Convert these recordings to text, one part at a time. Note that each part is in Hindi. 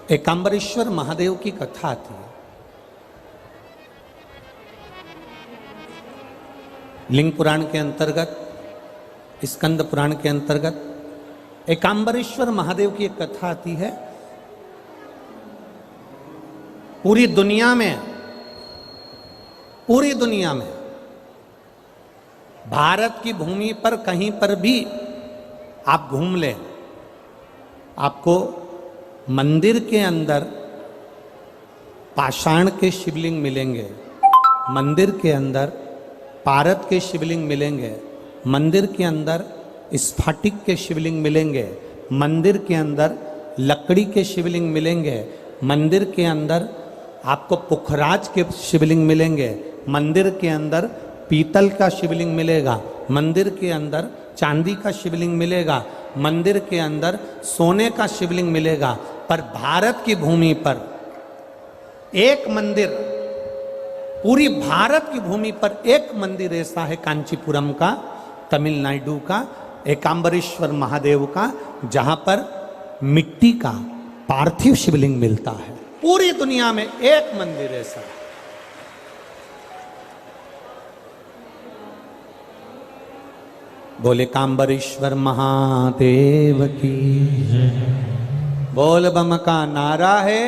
एकांबरेश्वर महादेव की कथा आती है। लिंग पुराण के अंतर्गत, स्कंद पुराण के अंतर्गत एकांबरेश्वर महादेव की एक कथा आती है। पूरी दुनिया में भारत की भूमि पर कहीं पर भी आप घूम लें, आपको मंदिर के अंदर पाषाण के शिवलिंग मिलेंगे, मंदिर के अंदर पारद के शिवलिंग मिलेंगे, मंदिर के अंदर स्फटिक के शिवलिंग मिलेंगे, मंदिर के अंदर लकड़ी के शिवलिंग मिलेंगे, मंदिर के अंदर आपको पुखराज के शिवलिंग मिलेंगे, मंदिर के अंदर पीतल का शिवलिंग मिलेगा, मंदिर के अंदर चांदी का शिवलिंग मिलेगा, मंदिर के अंदर सोने का शिवलिंग मिलेगा। पर भारत की भूमि पर एक मंदिर, पूरी भारत की भूमि पर एक मंदिर ऐसा है, कांचीपुरम का, तमिलनाडु का, एकांबरेश्वर महादेव का, जहां पर मिट्टी का पार्थिव शिवलिंग मिलता है। पूरी दुनिया में एक मंदिर ऐसा है। बोले कांबरेश्वर महादेव की, बोल बम का नारा है।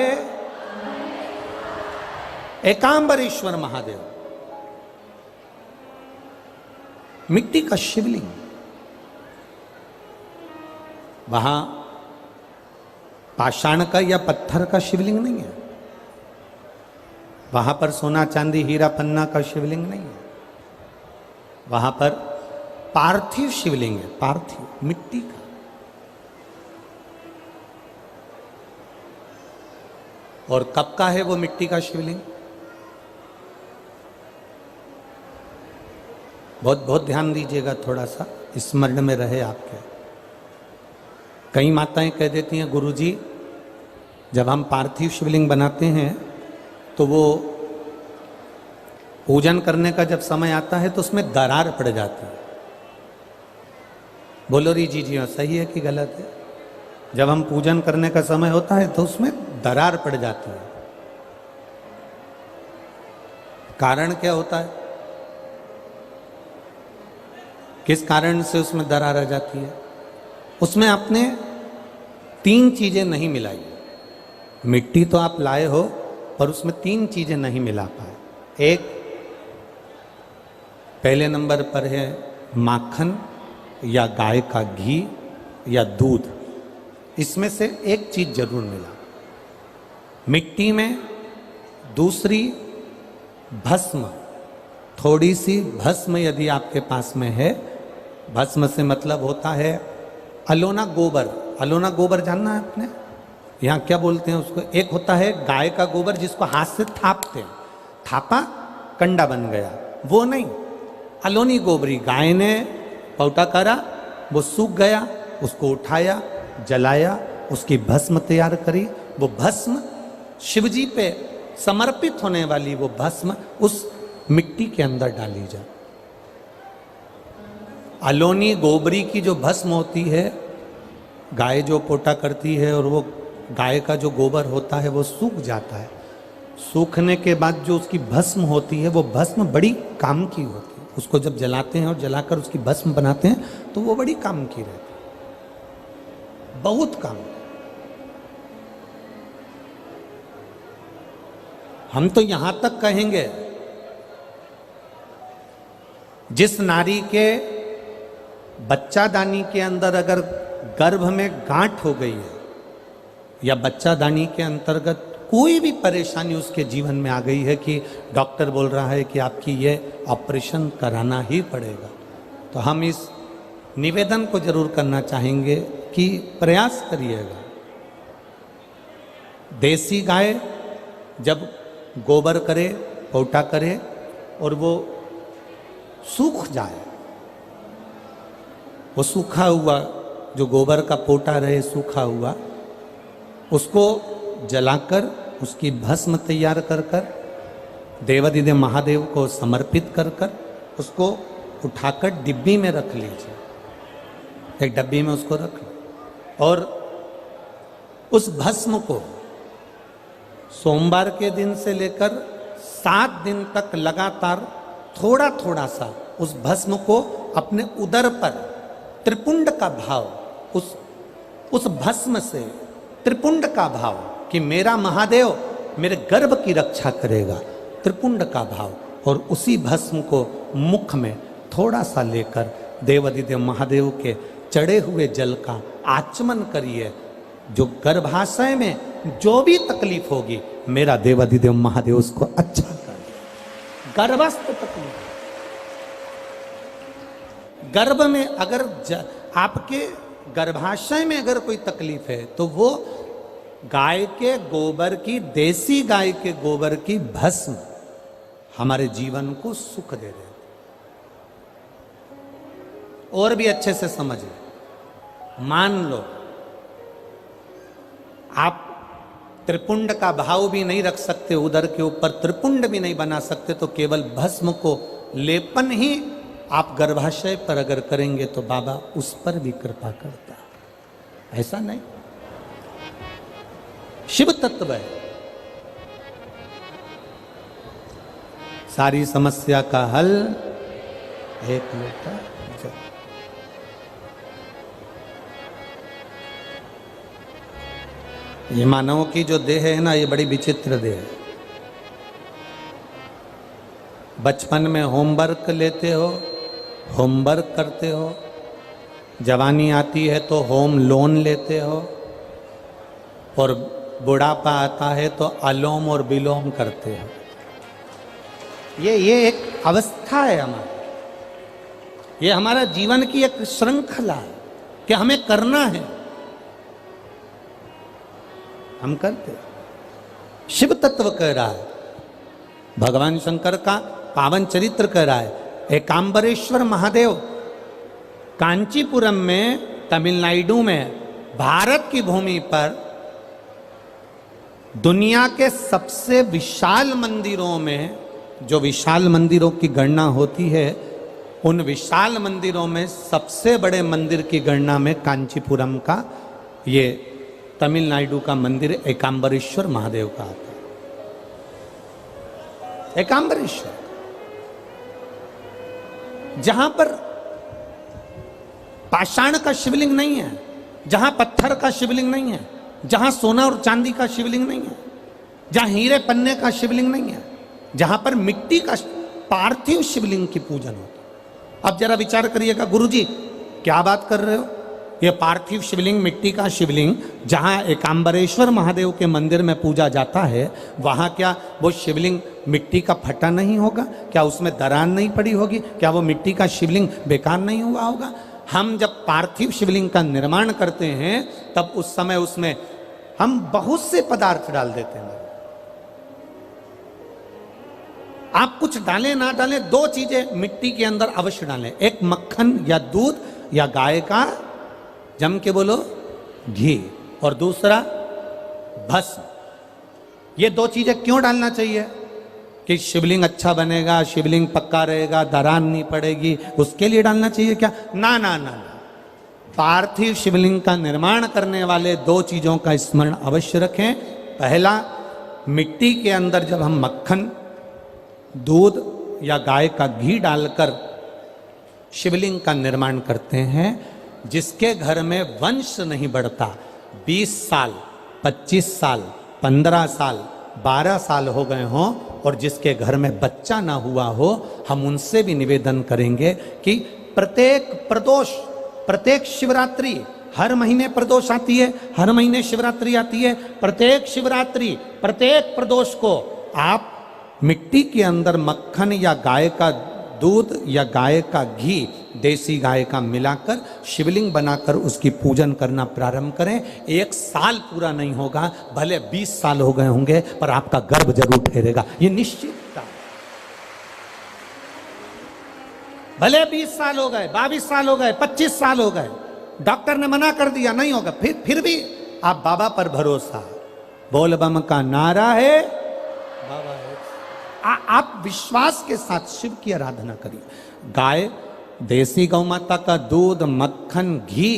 एकांबरेश्वर महादेव, मिट्टी का शिवलिंग, वहां पाषाण का या पत्थर का शिवलिंग नहीं है, वहां पर सोना चांदी हीरा पन्ना का शिवलिंग नहीं है, वहां पर पार्थिव शिवलिंग है, पार्थिव मिट्टी का। और कब का है वो मिट्टी का शिवलिंग? बहुत बहुत ध्यान दीजिएगा, थोड़ा सा स्मरण में रहे आपके। कई माताएं कह देती हैं, गुरुजी जब हम पार्थिव शिवलिंग बनाते हैं तो वो पूजन करने का जब समय आता है तो उसमें दरार पड़ जाती है। बोलो री जी हाँ, सही है कि गलत है? जब हम पूजन करने का समय होता है तो उसमें दरार पड़ जाती है। कारण क्या होता है? किस कारण से उसमें दरार आ जाती है? उसमें आपने 3 चीजें नहीं मिलाई। मिट्टी तो आप लाए हो पर उसमें 3 चीजें नहीं मिला पाए। एक, पहले नंबर पर है माखन या गाय का घी या दूध, इसमें से एक चीज जरूर मिला मिट्टी में। दूसरी, भस्म, थोड़ी सी भस्म यदि आपके पास में है, भस्म से मतलब होता है अलोना गोबर। अलोना गोबर जानना है आपने? यहाँ क्या बोलते हैं उसको? एक होता है गाय का गोबर जिसको हाथ से थापते हैं, थापा कंडा बन गया, वो नहीं। अलोनी गोबरी, गाय ने पौटा करा, वो सूख गया, उसको उठाया, जलाया, उसकी भस्म तैयार करी। वो भस्म शिवजी पे समर्पित होने वाली वो भस्म उस मिट्टी के अंदर डाली जाए। अलोनी गोबरी की जो भस्म होती है, गाय जो पोटा करती है और वो गाय का जो गोबर होता है वो सूख जाता है। सूखने के बाद जो उसकी भस्म होती है वो भस्म बड़ी काम की होती है। उसको जब जलाते हैं और जलाकर उसकी भस्म बनाते हैं तो वो बड़ी काम की रहती है, बहुत काम। हम तो यहां तक कहेंगे, जिस नारी के बच्चादानी के अंदर अगर गर्भ में गांठ हो गई है या बच्चादानी के अंतर्गत कोई भी परेशानी उसके जीवन में आ गई है कि डॉक्टर बोल रहा है कि आपकी ये ऑपरेशन कराना ही पड़ेगा, तो हम इस निवेदन को जरूर करना चाहेंगे कि प्रयास करिएगा। देसी गाय जब गोबर करे, पोटा करे और वो सूख जाए, वो सूखा हुआ जो गोबर का पोटा रहे सूखा हुआ, उसको जलाकर उसकी भस्म तैयार कर कर देवादिदेव महादेव को समर्पित कर कर उसको उठाकर डिब्बी में रख लीजिए। एक डब्बी में उसको रख लो और उस भस्म को सोमवार के दिन से लेकर 7 दिन तक लगातार थोड़ा थोड़ा सा उस भस्म को अपने उदर पर त्रिपुंड का भाव, उस भस्म से त्रिपुंड का भाव कि मेरा महादेव मेरे गर्भ की रक्षा करेगा, त्रिपुंड का भाव, और उसी भस्म को मुख में थोड़ा सा लेकर देवाधिदेव महादेव के चढ़े हुए जल का आचमन करिए। जो गर्भाशय में जो भी तकलीफ होगी मेरा देवाधिदेव महादेव उसको अच्छा कर दे। गर्भस्थ तकलीफ, गर्भ में अगर आपके गर्भाशय में अगर कोई तकलीफ है तो वो गाय के गोबर की, देसी गाय के गोबर की भस्म हमारे जीवन को सुख दे देती। और भी अच्छे से समझिए, मान लो आप त्रिपुंड का भाव भी नहीं रख सकते, उदर के ऊपर त्रिपुंड भी नहीं बना सकते, तो केवल भस्म को लेपन ही आप गर्भाशय पर अगर करेंगे तो बाबा उस पर भी कृपा करता है। ऐसा नहीं, शिव तत्व है। सारी समस्या का हल एक लोटा जल। ये मानव की जो देह है ना, ये बड़ी विचित्र देह है। बचपन में होमवर्क लेते हो, होमवर्क करते हो, जवानी आती है तो होम लोन लेते हो, और बुढ़ापा आता है तो अलोम और विलोम करते हो। ये एक अवस्था है हमारी, ये हमारा जीवन की एक श्रृंखला है कि हमें करना है, हम करते। शिव तत्व कह रहा है, भगवान शंकर का पावन चरित्र कह रहा है। एकांबरेश्वर महादेव कांचीपुरम में, तमिलनाडु में, भारत की भूमि पर दुनिया के सबसे विशाल मंदिरों में, जो विशाल मंदिरों की गणना होती है, उन विशाल मंदिरों में सबसे बड़े मंदिर की गणना में कांचीपुरम का, ये तमिलनाडु का मंदिर एकांबरेश्वर महादेव का आता है। एकांबरेश्वर, जहां पर पाषाण का शिवलिंग नहीं है, जहां पत्थर का शिवलिंग नहीं है, जहां सोना और चांदी का शिवलिंग नहीं है, जहां हीरे पन्ने का शिवलिंग नहीं है, जहां पर मिट्टी का पार्थिव शिवलिंग की पूजन होती है। अब जरा विचार करिएगा, गुरुजी क्या बात कर रहे हो, ये पार्थिव शिवलिंग, मिट्टी का शिवलिंग जहां एकांबरेश्वर महादेव के मंदिर में पूजा जाता है, वहां क्या वो शिवलिंग मिट्टी का फटा नहीं होगा? क्या उसमें दरार नहीं पड़ी होगी? क्या वो मिट्टी का शिवलिंग बेकार नहीं हुआ होगा? हम जब पार्थिव शिवलिंग का निर्माण करते हैं तब उस समय उसमें हम बहुत से पदार्थ डाल देते हैं। आप कुछ डालें ना डालें, 2 चीजें मिट्टी के अंदर अवश्य डालें, एक मक्खन या दूध या गाय का, जम के बोलो, घी, और दूसरा भस्म। ये 2 चीजें क्यों डालना चाहिए? कि शिवलिंग अच्छा बनेगा, शिवलिंग पक्का रहेगा, दरार नहीं पड़ेगी, उसके लिए डालना चाहिए क्या? ना ना ना ना। पार्थिव शिवलिंग का निर्माण करने वाले 2 चीजों का स्मरण अवश्य रखें। पहला, मिट्टी के अंदर जब हम मक्खन, दूध या गाय का घी डालकर शिवलिंग का निर्माण करते हैं, जिसके घर में वंश नहीं बढ़ता, 20 साल, 25 साल, 15 साल, 12 साल हो गए हों, और जिसके घर में बच्चा ना हुआ हो, हम उनसे भी निवेदन करेंगे कि प्रत्येक प्रदोष, प्रत्येक शिवरात्रि, हर महीने प्रदोष आती है, हर महीने शिवरात्रि आती है, प्रत्येक शिवरात्रि, प्रत्येक प्रदोष को आप मिट्टी के अंदर मक्खन या गाय का दूध या गाय का घी, देसी गाय का मिलाकर शिवलिंग बनाकर उसकी पूजन करना प्रारंभ करें। 1 साल पूरा नहीं होगा, भले 20 साल हो गए होंगे, पर आपका गर्भ जरूर ठहरेगा, ये निश्चित। भले 20 साल हो गए, 22 साल हो गए, 25 साल हो गए, डॉक्टर ने मना कर दिया नहीं होगा, फिर भी आप बाबा पर भरोसा, बोल बम का नारा है, बाबा है। आप विश्वास के साथ शिव की आराधना करिए। गाय, देसी गौ माता का दूध, मक्खन, घी,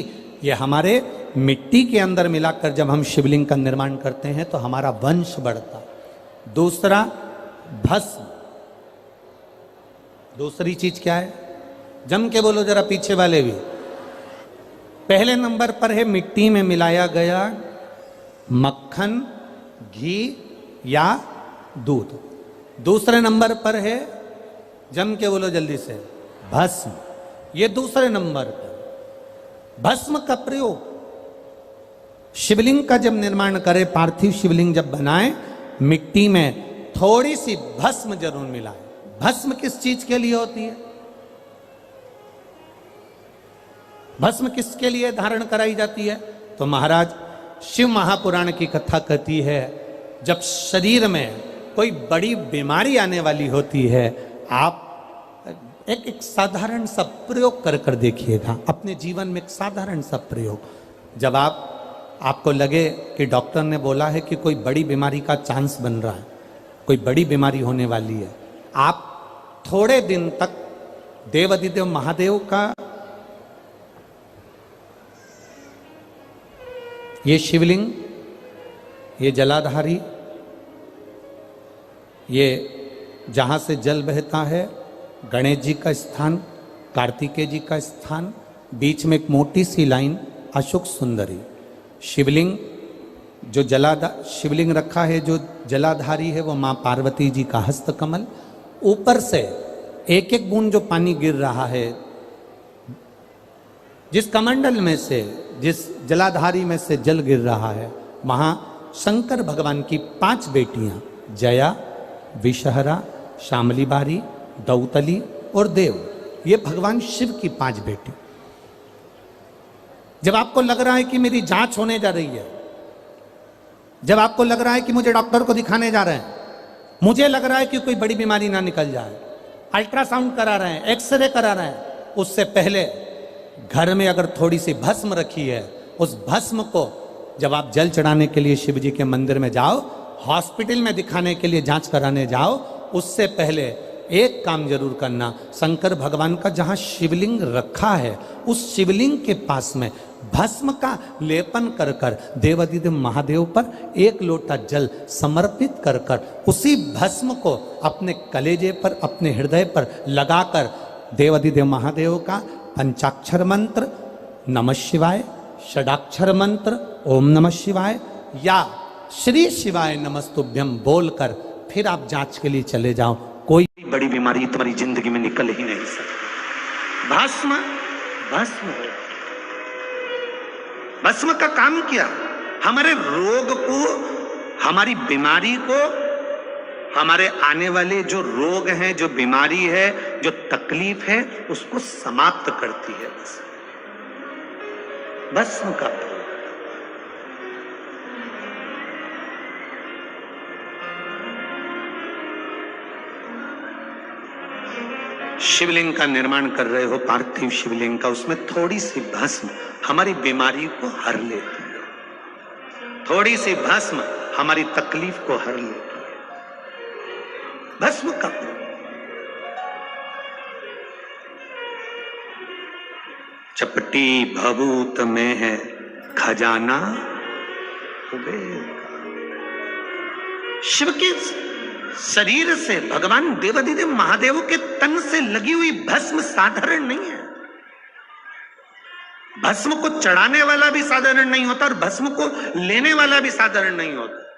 ये हमारे मिट्टी के अंदर मिलाकर जब हम शिवलिंग का निर्माण करते हैं तो हमारा वंश बढ़ता। दूसरा भस्म, दूसरी चीज क्या है, जम के बोलो जरा पीछे वाले भी। पहले नंबर पर है मिट्टी में मिलाया गया मक्खन, घी या दूध। दूसरे नंबर पर है, जम के बोलो जल्दी से, भस्म। ये दूसरे नंबर पर भस्म का प्रयोग, शिवलिंग का जब निर्माण करे, पार्थिव शिवलिंग जब बनाए, मिट्टी में थोड़ी सी भस्म जरूर मिलाए। भस्म किस चीज के लिए होती है? भस्म किसके लिए धारण कराई जाती है? तो महाराज शिव महापुराण की कथा कहती है, जब शरीर में कोई बड़ी बीमारी आने वाली होती है, आप एक साधारण सा प्रयोग कर कर देखिएगा अपने जीवन में। एक साधारण सा प्रयोग, जब आपको लगे कि डॉक्टर ने बोला है कि कोई बड़ी बीमारी का चांस बन रहा है, कोई बड़ी बीमारी होने वाली है, आप थोड़े दिन तक देवाधिदेव महादेव का ये शिवलिंग, ये जलाधारी, ये जहाँ से जल बहता है, गणेश जी का स्थान, कार्तिकेय जी का स्थान, बीच में एक मोटी सी लाइन अशोक सुंदरी, शिवलिंग जो शिवलिंग रखा है, जो जलाधारी है वो माँ पार्वती जी का हस्तकमल, ऊपर से एक एक बूंद जो पानी गिर रहा है, जिस कमंडल में से, जिस जलाधारी में से जल गिर रहा है, वहाँ शंकर भगवान की 5 बेटियां, जया, विषहरा, शामली बारी, दौतली और देव, ये भगवान शिव की 5 बेटी। जब आपको लग रहा है कि मेरी जांच होने जा रही है, जब आपको लग रहा है कि मुझे डॉक्टर को दिखाने जा रहे हैं, मुझे लग रहा है कि कोई बड़ी बीमारी ना निकल जाए, अल्ट्रासाउंड करा रहे हैं, एक्सरे करा रहे हैं, उससे पहले घर में अगर थोड़ी सी भस्म रखी है, उस भस्म को जब आप जल चढ़ाने के लिए शिव जी के मंदिर में जाओ, हॉस्पिटल में दिखाने के लिए जांच कराने जाओ, उससे पहले एक काम जरूर करना, शंकर भगवान का जहां शिवलिंग रखा है, उस शिवलिंग के पास में भस्म का लेपन कर कर देवाधिदेव महादेव पर 1 लोटा जल समर्पित कर कर उसी भस्म को अपने कलेजे पर, अपने हृदय पर लगाकर देवाधिदेव महादेव का पंचाक्षर मंत्र नमः शिवाय, षडाक्षर मंत्र ओम नमः शिवाय या श्री शिवाय नमस्तुभ्यम बोलकर फिर आप जांच के लिए चले जाओ। कोई बड़ी बीमारी तुम्हारी जिंदगी में निकल ही नहीं सकती। भस्म भस्म भस्म का काम क्या? हमारे रोग को, हमारी बीमारी को, हमारे आने वाले जो रोग हैं, जो बीमारी है, जो तकलीफ है, उसको समाप्त करती है भस्म का। शिवलिंग का निर्माण कर रहे हो, पार्थिव शिवलिंग का, उसमें थोड़ी सी भस्म हमारी बीमारी को हर लेती है, थोड़ी सी भस्म हमारी तकलीफ को हर लेती है। भस्म का चपटी भभूत में है खजाना कुबेर का। शिव के शरीर से, भगवान देवाधिदेव महादेव के तन से लगी हुई भस्म साधारण नहीं है। भस्म को चढ़ाने वाला भी साधारण नहीं होता और भस्म को लेने वाला भी साधारण नहीं होता।